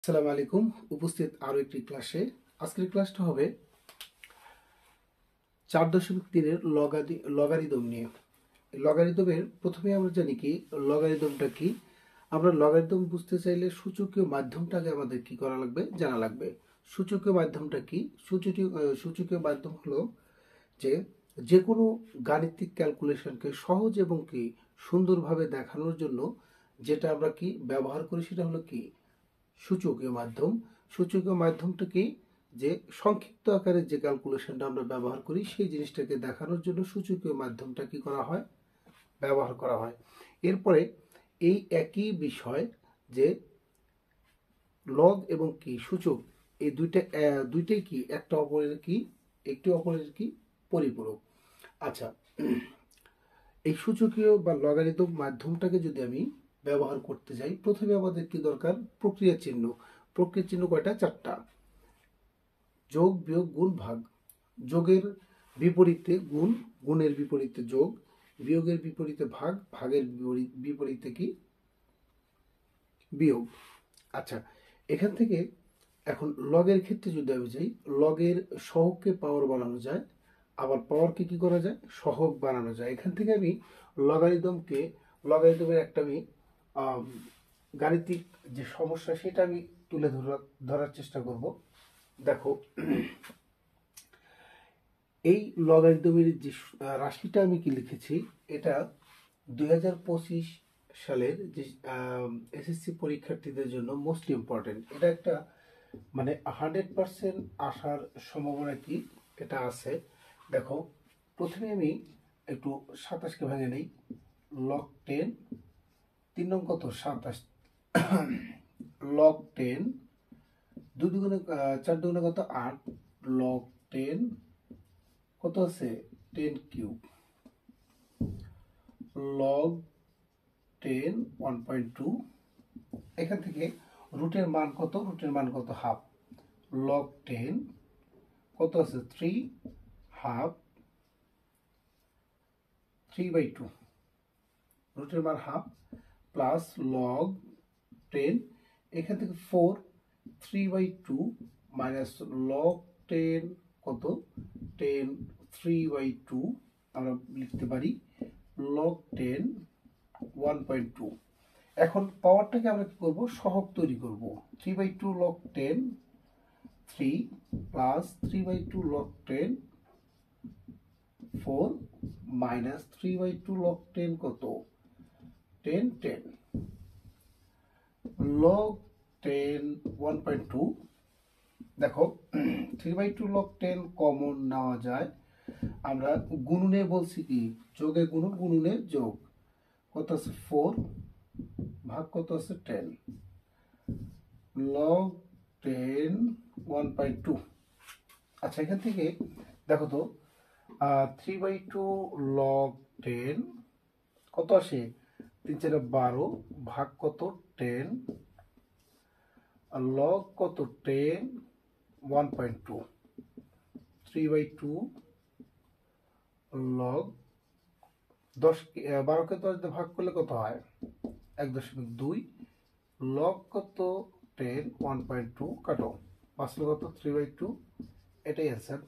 আসসালামু আলাইকুম। উপস্থিত আরো একটি ক্লাসে। আজকের ক্লাসটা হবে 4.3-এর লগারিদম নিয়ে। লগারিদমের প্রথমে আমরা জানি কি লগারিদমটা কি। আমরা লগারিদম বুঝতে চাইলে সূচকীয় মাধ্যমটাকে আমাদের কি করা লাগবে, জানা লাগবে। সূচকীয় মাধ্যমটা কি? সূচকীয় মাধ্যম হলো যে যে কোনো গাণিতিক ক্যালকুলেশনকে সহজ এবং কি সুন্দরভাবে দেখানোর জন্য যেটা আমরা কি ব্যবহার করি সেটা হলো কি সূচকীয় মাধ্যম। সূচকীয় মাধ্যমটা কি? যে সংক্ষিপ্ত আকারে যে ক্যালকুলেশনটা আমরা ব্যবহার করি সেই জিনিসটাকে দেখানোর জন্য সূচকীয় মাধ্যমটা কি করা হয়, ব্যবহার করা হয়। এরপরে এই একই বিষয় যে লগ এবং কি সূচক, এই দুইটাই কি একটা অপরের কি একটি অপরের কি পরিপূরক। আচ্ছা, এই সূচকীয় বা লগারিদম মাধ্যমটাকে যদি আমি ব্যবহার করতে যাই, প্রথমে আমাদের কি দরকার? প্রক্রিয়া চিহ্ন। প্রক্রিয়া চিহ্ন কয়টা? 4টা। যোগ, বিয়োগ, গুণ, ভাগ। যোগের বিপরীতে গুণ, গুণের বিপরীতে যোগ, বিয়োগের বিপরীতে ভাগ, ভাগের বিপরীতে কি? বিয়োগ। আচ্ছা, এখান থেকে এখন লগের ক্ষেত্রে যদি আমি যাই, লগের সহগকে পাওয়ার বানানো যায়, আবার পাওয়ারকে কি করা যায়? সহগ বানানো যায়। এখান থেকে আমি লগারিদমের একটা আমি গাণিতিক যে সমস্যা সেটা আমি তুলে ধরার চেষ্টা করব। দেখো, এই লগারিদমের যে রাশিটা আমি কি লিখেছি, এটা 2025 সালের যে এসএসসি পরীক্ষার্থীদের জন্য মোস্ট ইম্পর্টেন্ট। এটা একটা মানে 100% আসার সম্ভাবনা কি এটা আছে। দেখো, প্রথমে আমি একটু 27কে ভেঙে নেই। লগ 10, 3 নং কত? 27। লগ 10, 2 দুগুণে 4 দুগুণে কত? 8। লগ 10 কত আছে? 10 কিউব। লগ 10 1.2। এখান থেকে রুটের মান কত? রুটের মান কত? হাফ। লগ 10 কত আছে? 3 হাফ, 3/2। রুটের মান হাফ প্লাস লগ 10, এখান থেকে 4, 3/2 মাইনাস লগ 10 কত? 10, 3/2 আমরা লিখতে পারি লগ 10 1.2। এখন পাওয়ারটাকে আমরা কি করব? সহগ তৈরি করব। 3/2 log 10 3 plus 3/2 log 10 4 minus 3/2 log 10 কত? 10 10। লগ 10 1.2। দেখো, 3/2 লগ 10 কমন নেওয়া যায়। আমরা গুণনে বলছি কি? যোগে গুণন, গুণনে যোগ। কত আছে? 4 ভাগ কত আছে? 10। লগ 10 1.2। আচ্ছা, এখান থেকে দেখো তো 3/2 লগ 10 কত আসে? 3 4 12 ভাগ কত? 10। আর লগ কত? 10 1.2। 3/2 লগ 12কে 10 দিয়ে ভাগ করলে কত হয়? 1.2। লগ কত? 10 1.2 কাটো, আসলে কত? 3/2। এটাই অ্যান্সার।